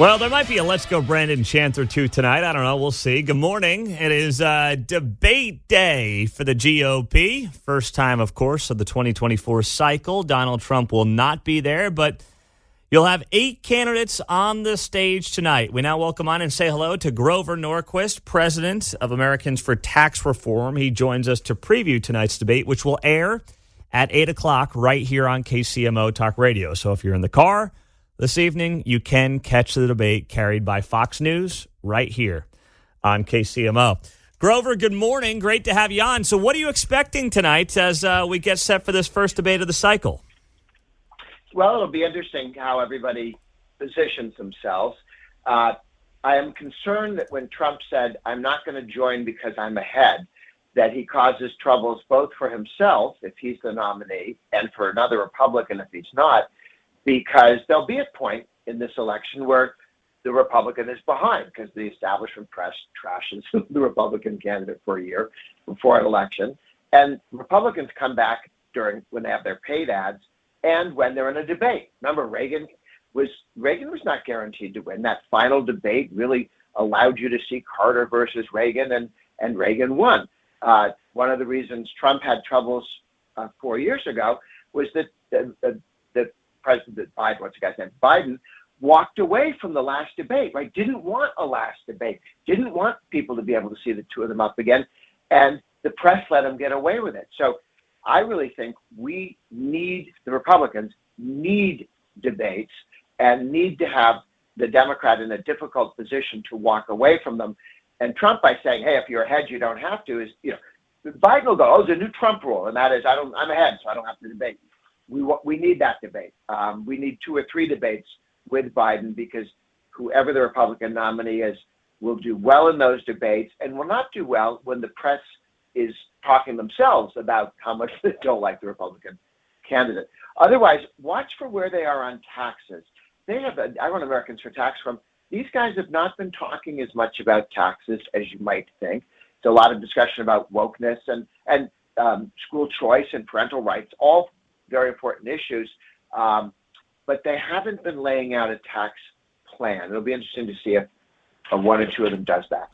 Well, there might be a Let's Go Brandon chant or two tonight. I don't know. We'll see. Good morning. It is debate day for the GOP. First time, of course, of the 2024 cycle. Donald Trump will not be there, but you'll have 8 candidates on the stage tonight. We now welcome on and say hello to Grover Norquist, president of Americans for Tax Reform. He joins us to preview tonight's debate, which will air at 8 o'clock right here on KCMO Talk Radio. So if you're in the car this evening, you can catch the debate carried by Fox News right here on KCMO. Grover, good morning. Great to have you on. So what are you expecting tonight as we get set for this first debate of the cycle? Well, it'll be interesting how everybody positions themselves. I am concerned that when Trump said, I'm not going to join because I'm ahead, that he causes troubles both for himself, if he's the nominee, and for another Republican if he's not, because there'll be a point in this election where the Republican is behind because the establishment press trashes the Republican candidate for a year before an election. And Republicans come back when they have their paid ads and when they're in a debate. Remember, Reagan was not guaranteed to win. That final debate really allowed you to see Carter versus Reagan, and Reagan won. One of the reasons Trump had troubles 4 years ago was that President Biden, what's the guy's name? Biden walked away from the last debate, right? Didn't want a last debate, didn't want people to be able to see the two of them up again, and the press let him get away with it. So I really think the Republicans need debates and need to have the Democrat in a difficult position to walk away from them. And Trump, by saying, hey, if you're ahead, you don't have to, Biden will go, oh, there's a new Trump rule, and that is I'm ahead, so I don't have to debate. We need that debate. We need 2 or 3 debates with Biden because whoever the Republican nominee is will do well in those debates and will not do well when the press is talking themselves about how much they don't like the Republican candidate. Otherwise, watch for where they are on taxes. I run Americans for Tax Reform. These guys have not been talking as much about taxes as you might think. There's a lot of discussion about wokeness and school choice and parental rights, all very important issues, but they haven't been laying out a tax plan. It'll be interesting to see if one or two of them does that.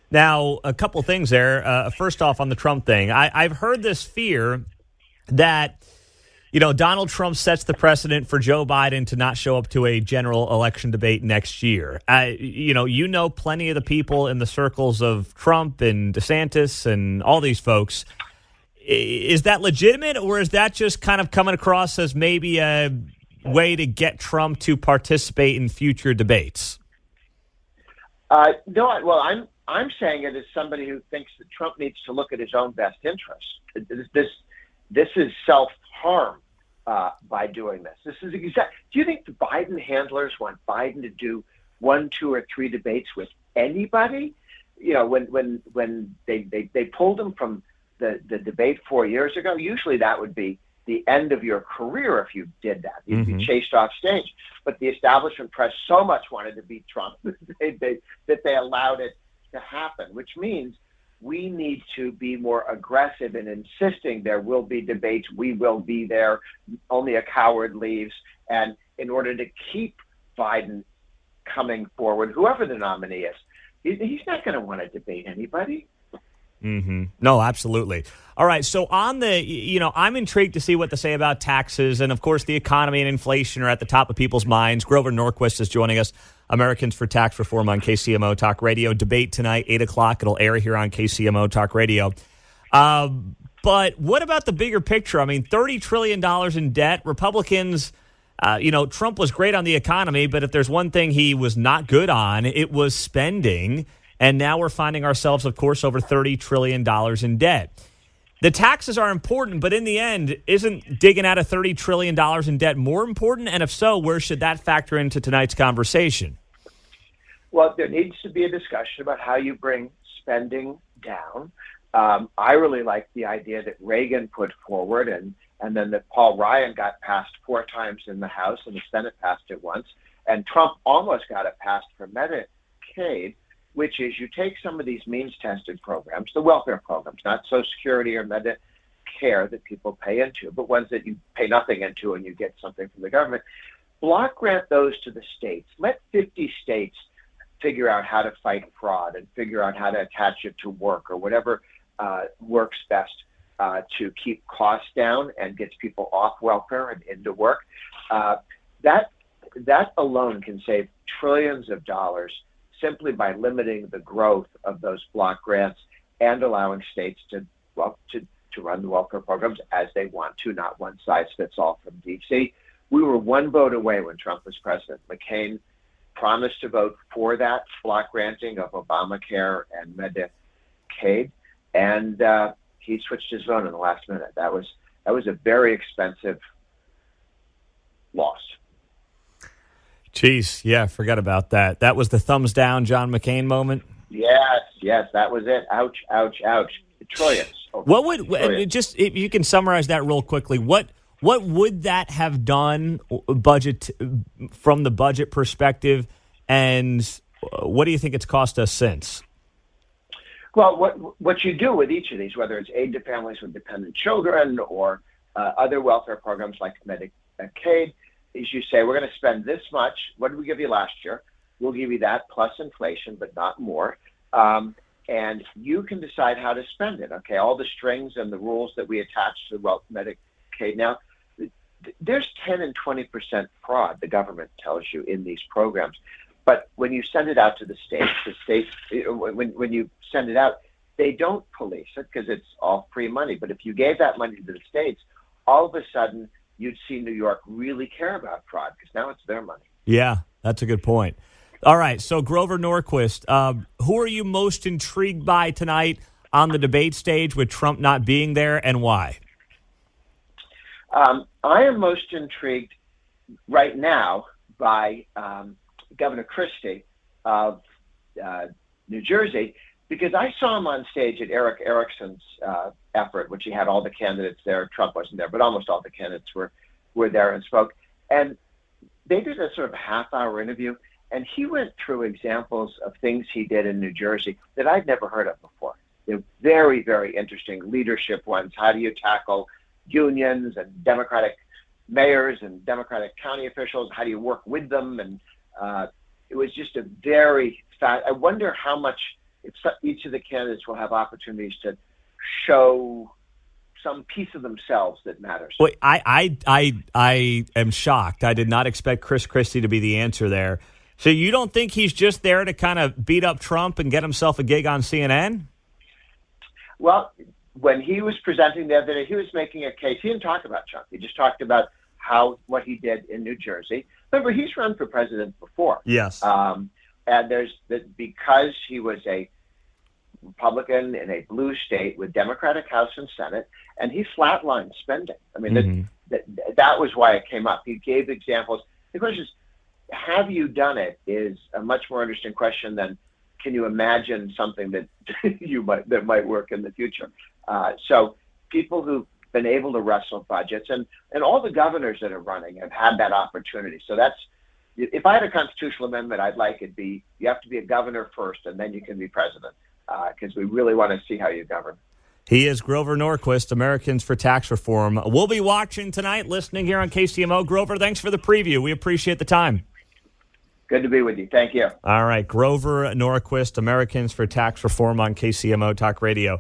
Now, a couple things there. First off, on the Trump thing, I've heard this fear that, Donald Trump sets the precedent for Joe Biden to not show up to a general election debate next year. Plenty of the people in the circles of Trump and DeSantis and all these folks. Is that legitimate, or is that just kind of coming across as maybe a way to get Trump to participate in future debates? No, well, I'm saying it as somebody who thinks that Trump needs to look at his own best interests. This is self-harm by doing this. This is Do you think the Biden handlers want Biden to do 1, 2, or 3 debates with anybody? When they pulled him from the debate 4 years ago, usually that would be the end of your career if you did that. You'd be chased off stage. But the establishment press so much wanted to beat Trump that they allowed it to happen, which means we need to be more aggressive in insisting there will be debates, we will be there, only a coward leaves. And in order to keep Biden coming forward, whoever the nominee is, he's not going to want to debate anybody. Mm-hmm. No, absolutely. All right. So on I'm intrigued to see what they say about taxes. And of course, the economy and inflation are at the top of people's minds. Grover Norquist is joining us, Americans for Tax Reform on KCMO Talk Radio. Debate tonight, 8 o'clock. It'll air here on KCMO Talk Radio. But what about the bigger picture? I mean, $30 trillion in debt. Republicans, Trump was great on the economy, but if there's one thing he was not good on, it was spending. And now we're finding ourselves, of course, over $30 trillion in debt. The taxes are important, but in the end, isn't digging out of $30 trillion in debt more important? And if so, where should that factor into tonight's conversation? Well, there needs to be a discussion about how you bring spending down. I really like the idea that Reagan put forward and then that Paul Ryan got passed 4 times in the House and the Senate passed it once. And Trump almost got it passed for Medicaid, which is you take some of these means-tested programs, the welfare programs, not Social Security or Medicare that people pay into, but ones that you pay nothing into and you get something from the government, block grant those to the states. Let 50 states figure out how to fight fraud and figure out how to attach it to work or whatever works best to keep costs down and gets people off welfare and into work. That alone can save trillions of dollars simply by limiting the growth of those block grants and allowing states to run the welfare programs as they want to, not one size fits all from D.C. We were one vote away when Trump was president. McCain promised to vote for that block granting of Obamacare and Medicaid, and he switched his vote in the last minute. That was a very expensive loss. Jeez, yeah, forgot about that. That was the thumbs down John McCain moment? Yes, that was it. Ouch, ouch, ouch. Trillions. What would, just if you can summarize that real quickly, what would that have done from the budget perspective, and what do you think it's cost us since? Well, what you do with each of these, whether it's aid to families with dependent children or other welfare programs like Medicaid, is you say, we're going to spend this much. What did we give you last year? We'll give you that plus inflation, but not more. And you can decide how to spend it. Okay, all the strings and the rules that we attach to Medicaid now, there's 10 and 20% fraud, the government tells you, in these programs. But when you send it out to the states, when you send it out, they don't police it because it's all free money. But if you gave that money to the states, all of a sudden you'd see New York really care about fraud because now it's their money. Yeah, that's a good point. All right, so Grover Norquist, who are you most intrigued by tonight on the debate stage with Trump not being there, and why? I am most intrigued right now by Governor Christie of New Jersey, because I saw him on stage at Eric Erickson's effort, which he had all the candidates there. Trump wasn't there, but almost all the candidates were there and spoke. And they did a sort of half-hour interview, and he went through examples of things he did in New Jersey that I'd never heard of before. They're very, very interesting leadership ones. How do you tackle unions and Democratic mayors and Democratic county officials? How do you work with them? And it was just a very fast. I wonder how much each of the candidates will have opportunities to show some piece of themselves that matters. Wait, I am shocked. I did not expect Chris Christie to be the answer there. So you don't think he's just there to kind of beat up Trump and get himself a gig on CNN? Well, when he was presenting the other day, he was making a case. He didn't talk about Trump. He just talked about what he did in New Jersey. Remember, he's run for president before. Yes. And there's that because he was a Republican in a blue state with Democratic House and Senate, and he flatlined spending. I mean, that was why it came up. He gave examples. The question is, have you done it is a much more interesting question than can you imagine something that that might work in the future. So people who've been able to wrestle budgets and all the governors that are running have had that opportunity. So that's, if I had a constitutional amendment, I'd like it be, you have to be a governor first and then you can be president because we really want to see how you govern. He is Grover Norquist, Americans for Tax Reform. We'll be watching tonight, listening here on KCMO. Grover, thanks for the preview. We appreciate the time. Good to be with you. Thank you. All right. Grover Norquist, Americans for Tax Reform on KCMO Talk Radio.